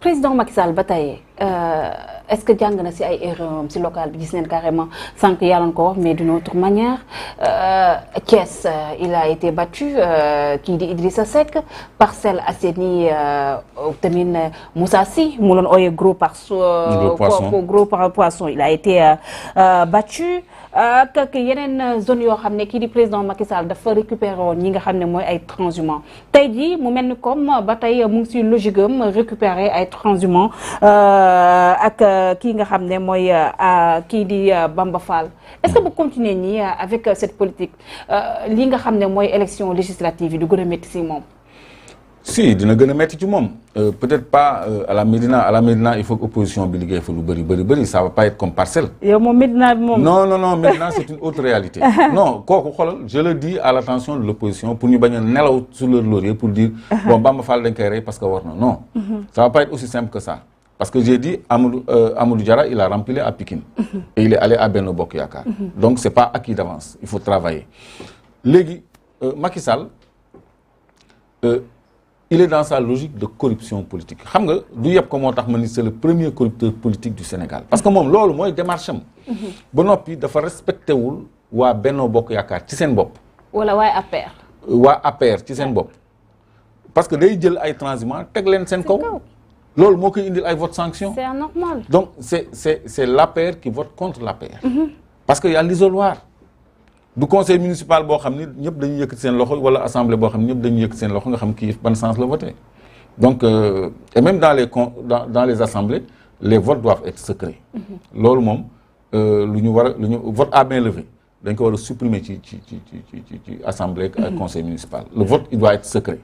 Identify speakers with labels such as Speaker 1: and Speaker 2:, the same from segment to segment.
Speaker 1: président Macky Sall ba tey est-ce que jàng na si ay erreur si local bi gis neen carrément sànq yàlla na ko wax mais d'une autre manière Thiès il a été battu kii di Idrissa Seck Parcelles Assainies tamit Moussa Sy mu doon ooyee gros poisson il a été battu ak yeneen zone yoo xam ne kii di président Macky Sall dafa récupérer woon ñi nga xam ne mooy ay transhumants tey jii mu mel ni comme ba tey mu ngi si logique am récupérer ay transhumants ak kii nga xam ne mooy kii di Bamba Fall est-ce que bu continuer nii avec cette politique li nga xam ne mooy élection législative yi du gën a métti si moom.
Speaker 2: si dina gën a métti ci moom peut-être pas à la Médina il faut que opposition bi liggéey fa lu bëri ça va pas être comme Parcelles.
Speaker 1: yow moom Médina bi moom.
Speaker 2: non Médina c'est une autre réalité. non kooku xoolal je le dis à l'attention de l'opposition pour ñu bañ a nelaw sur leur laurier pour dire bon Bamba Fall dañ koy rey parce que war na non. ça va pas être aussi simple que ça parce que j'ai dit Amadou Diarra il a rempli à Pikine. et il est allé à Benno Bokk Yaakaar. donc c'est pas acquis d'avance il faut travailler léegi Macky Sall. il est dans sa logique de corruption politique xam nga du yëpp ko moo tax ma ni c'est le premier corrupteur politique du Sénégal parce que moom loolu mooy démarche am ba noppi dafa respecté wul waa Benno Bokk Yaakaar ci seen bopp
Speaker 1: wala waa
Speaker 2: APR ci seen bopp parce que day jël ay transhumants teg leen seen kaw loolu moo koy indil ay vote sanction
Speaker 1: c'est normal
Speaker 2: donc c'est l'APR qui vote contre l'APR parce que y a l'isoloir du conseil municipal boo xam ni ñëpp dañuy yëkkati seen loxo wala assemblée boo xam ni ñëpp dañuy yëkkati seen loxo nga xam kii ban sens la voté donc et même dans les assemblées les votes doivent être secrets loolu moom lu ñu vote à main levée dañ ko war a supprimer ci assemblée ak conseil municipal le vote il doit être secret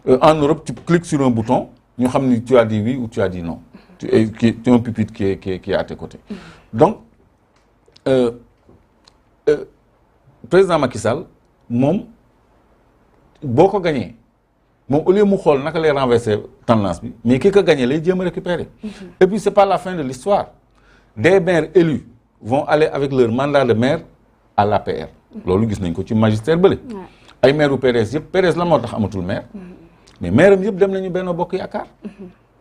Speaker 2: en Europe tu cliques sur un bouton ñu xam ni tu as dit oui ou tu as dit non tu as un pupitre qui est à tes côtés donc président Macky Sall moom boo ko gagné moom au lieu mu xool naka lay renverser tendance bi mais ki ko gagné lay jéem a récupérer et puis c'est pas la fin de l'histoire des maires élus vont aller avec leur mandat de maire à l'APR loolu gis nañ ko ci magistère bële ay maire u PDS yëpp PDS la moo tax amatul maire mais maire am yëpp dem nañu Benno Bokk Yaakaar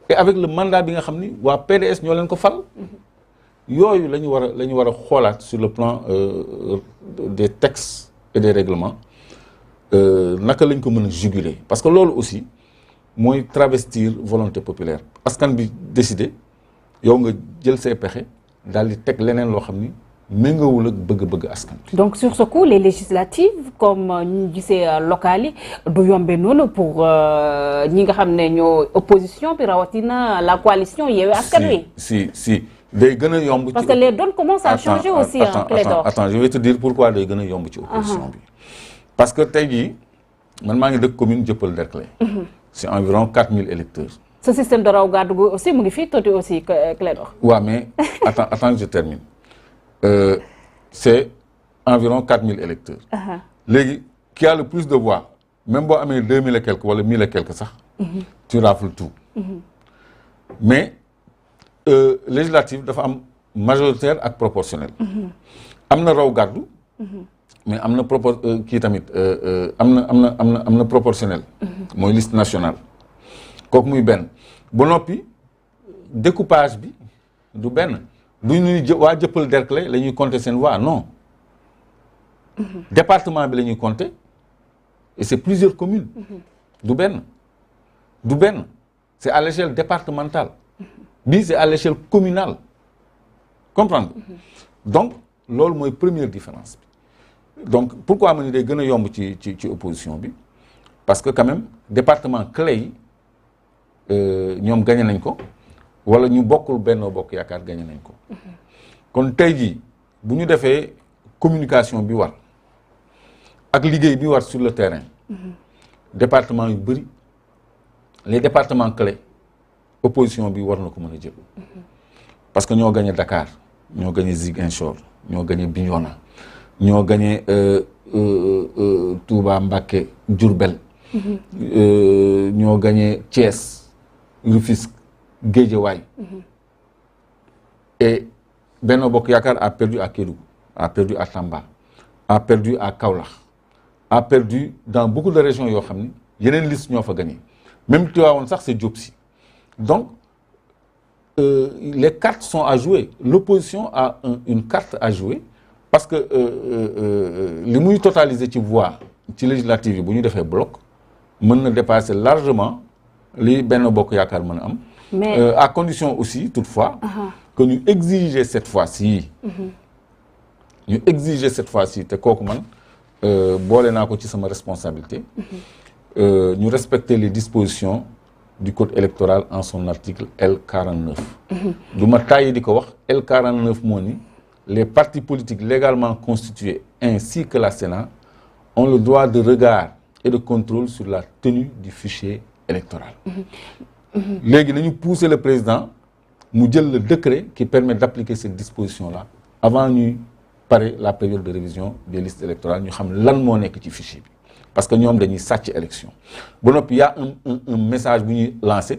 Speaker 2: et avec le mandat bi nga xam ni waa PDS ñoo leen ko fal yooyu la ñu war a xoolaat sur le plan des textes et des règlements naka lañ ko mën a juguler parce que loolu aussi mooy travestir volonté populaire askan bi décider yow nga jël say pexe daal di teg leneen loo xam ni méngoowul ak bëgg-bëgg askan bi.
Speaker 1: donc sur ce coup les législatives comme ñu gisee locales yi du yombe noonu pour ñi nga xam ne ñoo opposition bi rawatina la coalition Yewwi Askan Wi.
Speaker 2: si day gën a yomb.
Speaker 1: parce que les donnes commencent à changer aussi.
Speaker 2: Attends je vais te dire pourquoi day gën a yomb ci opposition bi. parce que tey jii man maa ngi dëkk commune Dieuppeul-Derklé. c'est environ 4000 électeurs.
Speaker 1: ce système de raw gàddu aussi mu ngi fii tuuti aussi Clédor.
Speaker 2: waaw mais attends que je termine. C'est environ 4000 électeurs. léegi qui a le plus de voix même boo amee 2000 et quelques wala 1000 et quelques sax. tu rafles tout. mais législative dafa am majoritaire ak proportionnel. am na raw gàddu. mais am na kii tamit am na proportionnel. mooy liste nationale. kooku muy benn ba noppi découpage bi du benn. du ñuy waa Dieuppeul-Derklé la ñuy compter seen voix non département bi la ñuy compter et c'est plusieurs communes du benn c'est à l'échelle départementale bii c'est à l'échelle communale comprendre donc loolu mooy première différence bi donc pourquoi ma ni day gën a yomb ci opposition bi parce que quand même département clé yi ñoom gagné nañ ko wala ñu bokkul Benno Bokk Yaakaar gagné nañ ko kon tey jii bu ñu defee communication bi war ak liggéey bi war sur le terrain département yu bëri les départements clés opposition bi war na ko mën a jël parce que ñoo gagné Dakar ñoo gagné Ziguinchor ñoo gagné Bignona ñoo gagné Touba Mbacké Diourbel ñoo gagné Thiès Rufisque Guédiawaye et Benno Bokk Yaakaar a perdu à Kédougou a perdu à Tamba a perdu à Kaolack a perdu dans beaucoup de régions yoo xam ni yeneen liste ñoo fa gagné même Tivaouane sax c'est Diop Sy donc les cartes sont à jouer. L'opposition a une carte à jouer parce que li muy totaliser ci voix ci législative yi bu ñu defee bloc mën na dépasser largement li Benno Bokk Yaakaar mën a am. Mais à condition aussi toutefois que ñu exiger cette fois-ci. ñu exiger cette fois-ci te kooku man boole naa ko ci sama responsabilité. ñu respecter les dispositions du code électoral en son article L49. du ma tàyyi di ko wax L49 moo ni les partis politiques légalement constitués ainsi que la Sénat ont le droit de regard et de contrôle sur la tenue du fichier électoral. léegi nañu pousser le président mu jël le décret qui permet d'appliquer cette disposition-là avant ñuy pare la période de révision des listes électorales ñu xam lan moo nekk ci fichier bi parce que ñoom dañuy sàcc élection ba noppi y a un message bu ñuy lancé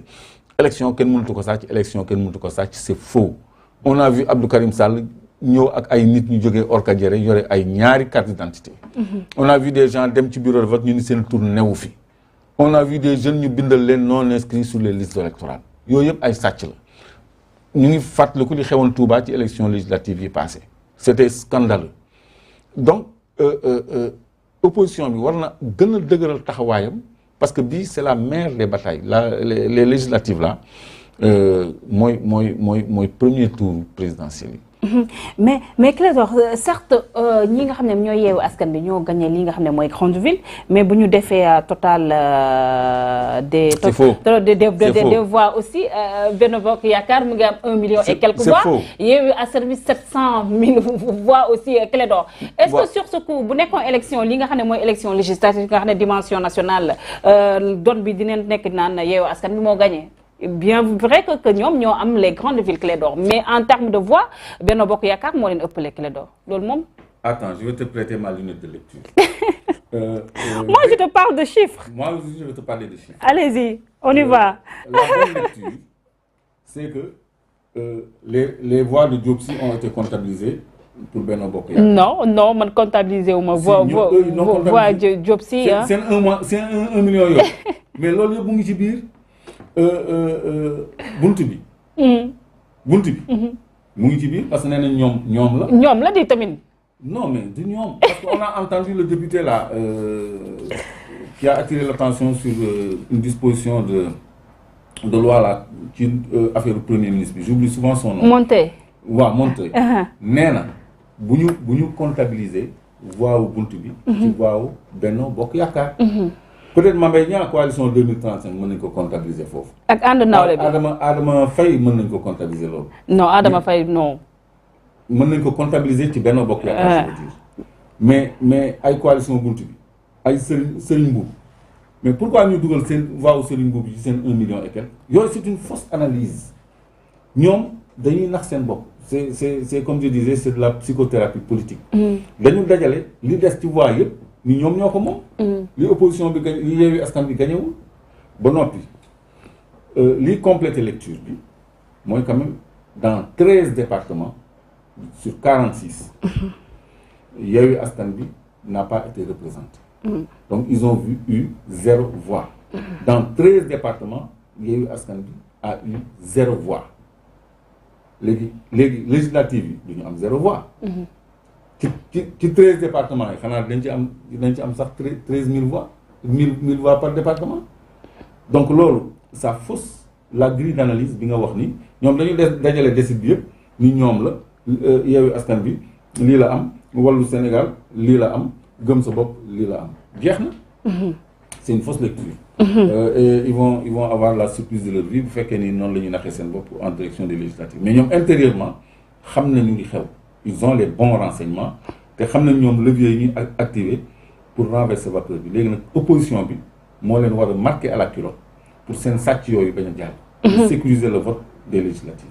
Speaker 2: élection kenn mënatu ko sàcc élection kenn mënatu ko sàcc c'est faux. On a vu Abdou Karim Sall ñëw ak ay nit ñu jógee Orkadiéré yore ay ñaari carte d'identité. On a vu des gens dem ci bureau de vote ñu ni seen tour newu fi. On a vu des jeunes ñu bindal leen non inscrits sur les listes électorales yooyu yëpp ay sàcc la ñu ngi fàttaliku li xewoon Touba ci élection législative yi passé c'était scandaleux donc opposition bi war na gën a dëgëral taxawaayam parce que bii c'est la mère des batailles les législatives là mooy premier tour présidentiel yi.
Speaker 1: mais Clédor certes ñi nga xam ne ñooy yeewu askan bi ñoo gagné li nga xam ne mooy grande ville mais bu ñu defee total des voix aussi Benno Bokk Yaakaar mu ngi am 1 million et quelques voix yeewu askan bi 700 000 voix aussi Clédor est-ce que sur ce coup bu nekkoon élection li nga xam ne mooy élection législative nga xam ne dimension nationale doon bi dinañ nekk naan yeewu askan bi moo gagné. Bien vrai que ñoom ñoo am les grandes villes Clédor mais en termes de voix Benno Bokk Yaakaar moo leen ëppale Clédor loolu moom.
Speaker 2: Attends, je vais te prêter ma lunette de lecture.
Speaker 1: Moi je te parle de chiffres.
Speaker 2: Moi aussi je vais te parler de chiffres.
Speaker 1: Allez-y, on y va.
Speaker 2: La bonne lecture, c'est que les voix de Diopsi ont été comptabilisées pour Benno Bokk Yaakaar. Non,
Speaker 1: man comptabiliser wu ma voix Diopsi.
Speaker 2: C'est 1 million yooyu. Mais loolu yëpp mu ngi ci biir. buntu bi. buntu bi. mu ngi ci biir parce que nee nañ ñoom la.
Speaker 1: ñoom la di tamit.
Speaker 2: non mais du ñoom parce qu'on a entendu le député là qui a attiré l'attention sur une disposition de loi là ci affaire premier ministre bi j'oublie souvent son nom.
Speaker 1: Monté.
Speaker 2: waaw Monté. nee na bu ñu comptabiliser voix wu buntu bi. ci voix wu Benno Bokk Yaakaar. peut-être Mame Mbaye Niang coalition 2035 mën nañu ko comptabiliser foofu.
Speaker 1: ak ànd nawle bi
Speaker 2: Adama Faye mën nañu ko comptabiliser loolu.
Speaker 1: non Adama Faye non.
Speaker 2: mën nañu ko comptabiliser ci Benno Bokk Yaakaar. je veux dire mais ay coalition buntu bi ay Serigne Mboup mais pourquoi ñu dugal seen voix Serigne Mboup ci seen 1 million et quelques. yooyu c'est une fausse analyse ñoom dañuy nax seen bopp c'est comme je disais c'est de la psychothérapie politique. dañu dajale li des ci voix yëpp. ni ñoom ñoo ko moom. li opposition bi gañ li Yewwi Askan bi gañewul ba noppi liy compléter lecture bi mooy quand même dans 13 départements sur 46. Yewwi Askan bi n'a pas été représenté. Donc ils ont eu 0 voix. Dans 13 départements Yewwi Askan bi a eu 0 voix léegi législative yi du ñu am 0 voix. ci 13 départements yi xanaa dañ ci am sax 13 000 voix 1000 voix par département donc loolu ça fausse la grille d'analyse bi nga wax ni ñoom dañu dajale décide bi yëpp ni ñoom la Yewwi Askan bi lii la am Wallu Sénégal lii la am Gëm Sa Bopp lii la am jeex na. C'est une fausse lecture. Et ils vont avoir la surprise de leur vie bu fekkee ni noonu la ñuy naxee seen bopp en direction des législatives mais ñoom intérieurement xam nañu li xew. Ils ont les bons renseignements te xam nañ ñoom levier yi ñuy activé pour renverser vapeur bi léegi nag opposition bi moo leen war a marquer à la culotte pour seen sàcc yooyu bañ a jàll. Sécuriser le vote des législatives.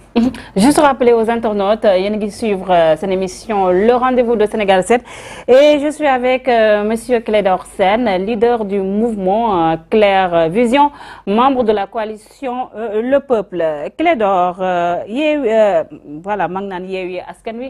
Speaker 1: Juste rappeler aux internautes yéen a ngi suivre cette émission Le Rendez-vous de Sénégal 7 et je suis avec monsieur Clédor Sène, leader du mouvement Claire Vision, membre de la coalition Le Peuple. Clédor Yewwi voilà maa ngi naan Yewwi Askan Wi